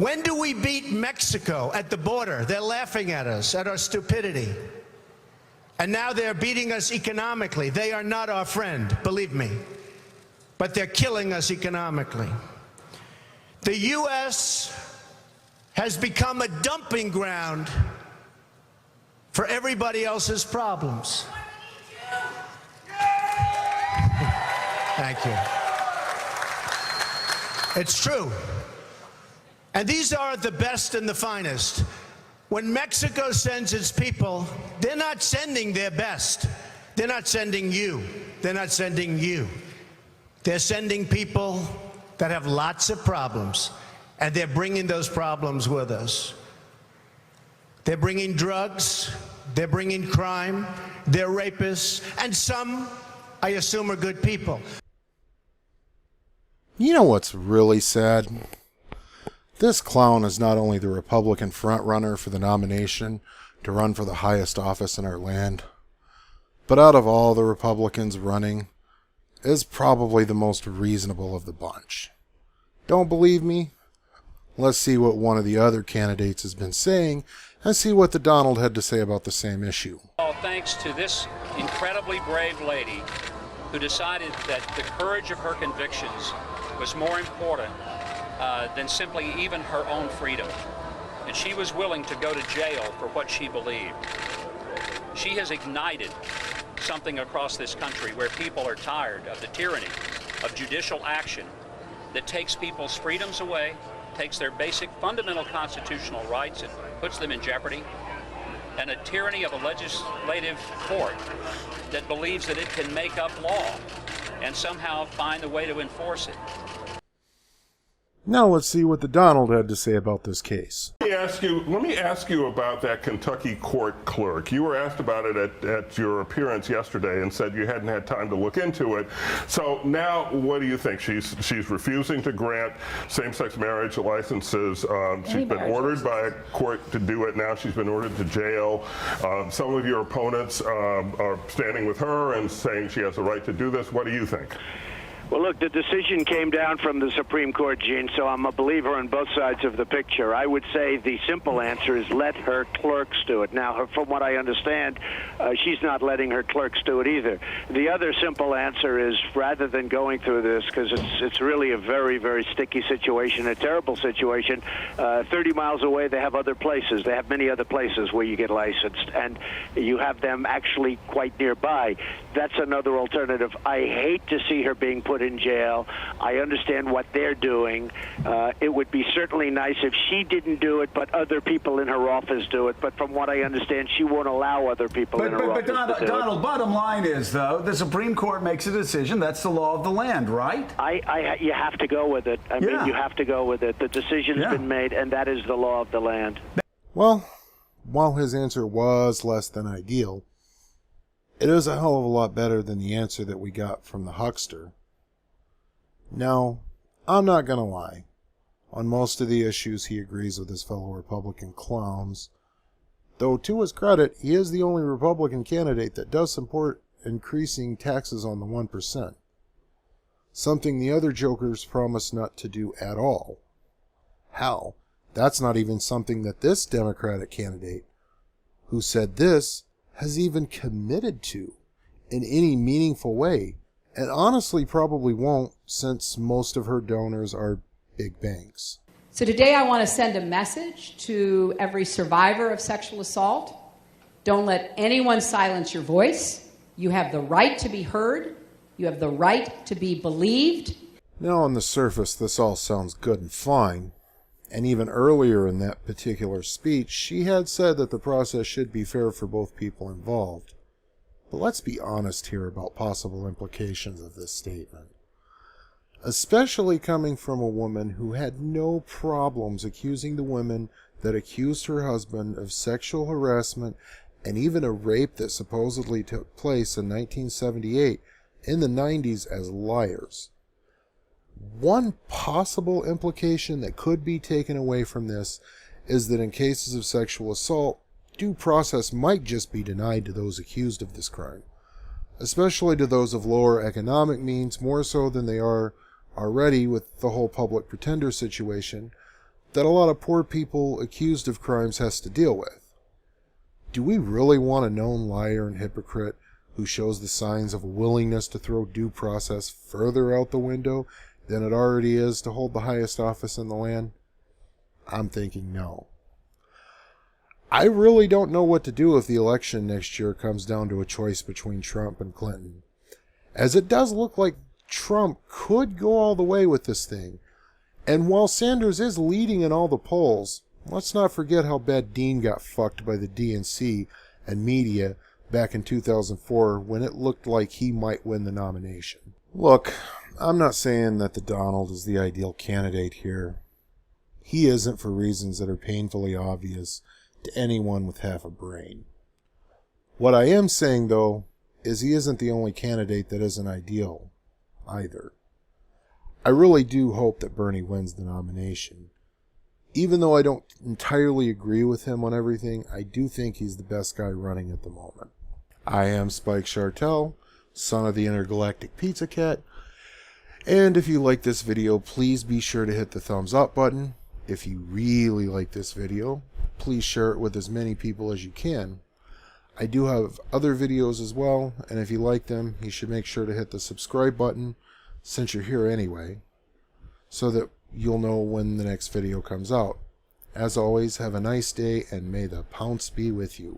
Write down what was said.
When do we beat Mexico at the border? They're laughing at us, at our stupidity. And now they're beating us economically. They are not our friend, believe me. But they're killing us economically. The U.S. has become a dumping ground for everybody else's problems. Thank you. It's true. And these are the best and the finest. When Mexico sends its people, they're not sending their best. They're not sending you. They're not sending you. They're sending people that have lots of problems, and they're bringing those problems with us. They're bringing drugs, they're bringing crime, they're rapists, and some, I assume, are good people. You know what's really sad? This clown is not only the Republican frontrunner for the nomination to run for the highest office in our land, but out of all the Republicans running, is probably the most reasonable of the bunch. Don't believe me? Let's see what one of the other candidates has been saying and see what the Donald had to say about the same issue. All thanks to this incredibly brave lady who decided that the courage of her convictions was more important than simply even her own freedom. And she was willing to go to jail for what she believed. She has ignited something across this country where people are tired of the tyranny of judicial action that takes people's freedoms away, takes their basic fundamental constitutional rights and puts them in jeopardy, and a tyranny of a legislative court that believes that it can make up law and somehow find a way to enforce it. Now let's see what the Donald had to say about this case. Let me ask you about that Kentucky court clerk. You were asked about it at your appearance yesterday and said you hadn't had time to look into it. So now what do you think? She's refusing to grant same-sex marriage licenses. She's been ordered by a court to do it. Now she's been ordered to jail. Some of your opponents are standing with her and saying she has a right to do this. What do you think? Well, look, the decision came down from the Supreme Court, Gene, so I'm a believer on both sides of the picture. I would say the simple answer is let her clerks do it. Now, from what I understand, she's not letting her clerks do it either. The other simple answer is rather than going through this, because it's really a very, very sticky situation, a terrible situation, 30 miles away they have other places. They have many other places where you get licensed, and you have them actually quite nearby. That's another alternative. I hate to see her being put in jail. I understand what they're doing. It would be certainly nice if she didn't do it, but other people in her office do it. But from what I understand, she won't allow other people in her office to do it. Donald, bottom line is, though, the Supreme Court makes a decision. That's the law of the land, right? You have to go with it. I mean, you have to go with it. The decision's been made, and that is the law of the land. Well, while his answer was less than ideal, it is a hell of a lot better than the answer that we got from the huckster. Now, I'm not going to lie. On most of the issues, he agrees with his fellow Republican clowns. Though, to his credit, he is the only Republican candidate that does support increasing taxes on the 1%. Something the other jokers promise not to do at all. Hell, that's not even something that this Democratic candidate, who said this, has even committed to in any meaningful way, and honestly probably won't, since most of her donors are big banks. So today I want to send a message to every survivor of sexual assault. Don't let anyone silence your voice. You have the right to be heard. You have the right to be believed. Now, on the surface, this all sounds good and fine. And even earlier in that particular speech, she had said that the process should be fair for both people involved. But let's be honest here about possible implications of this statement. Especially coming from a woman who had no problems accusing the women that accused her husband of sexual harassment and even a rape that supposedly took place in 1978 in the 90s as liars. One possible implication that could be taken away from this is that in cases of sexual assault, due process might just be denied to those accused of this crime, especially to those of lower economic means, more so than they are already with the whole public pretender situation, that a lot of poor people accused of crimes has to deal with. Do we really want a known liar and hypocrite who shows the signs of a willingness to throw due process further out the window than it already is to hold the highest office in the land? I'm thinking no. I really don't know what to do if the election next year comes down to a choice between Trump and Clinton, as it does look like Trump could go all the way with this thing. And while Sanders is leading in all the polls, let's not forget how bad Dean got fucked by the DNC and media back in 2004 when it looked like he might win the nomination. Look, I'm not saying that the Donald is the ideal candidate here. He isn't for reasons that are painfully obvious to anyone with half a brain. What I am saying, though, is he isn't the only candidate that isn't ideal, either. I really do hope that Bernie wins the nomination. Even though I don't entirely agree with him on everything, I do think he's the best guy running at the moment. I am Spike Chartel, son of the intergalactic pizza cat, and if you like this video, please be sure to hit the thumbs up button. If you really like this video, please share it with as many people as you can. I do have other videos as well, and if you like them, you should make sure to hit the subscribe button, since you're here anyway, so that you'll know when the next video comes out. As always, have a nice day, and may the pounce be with you.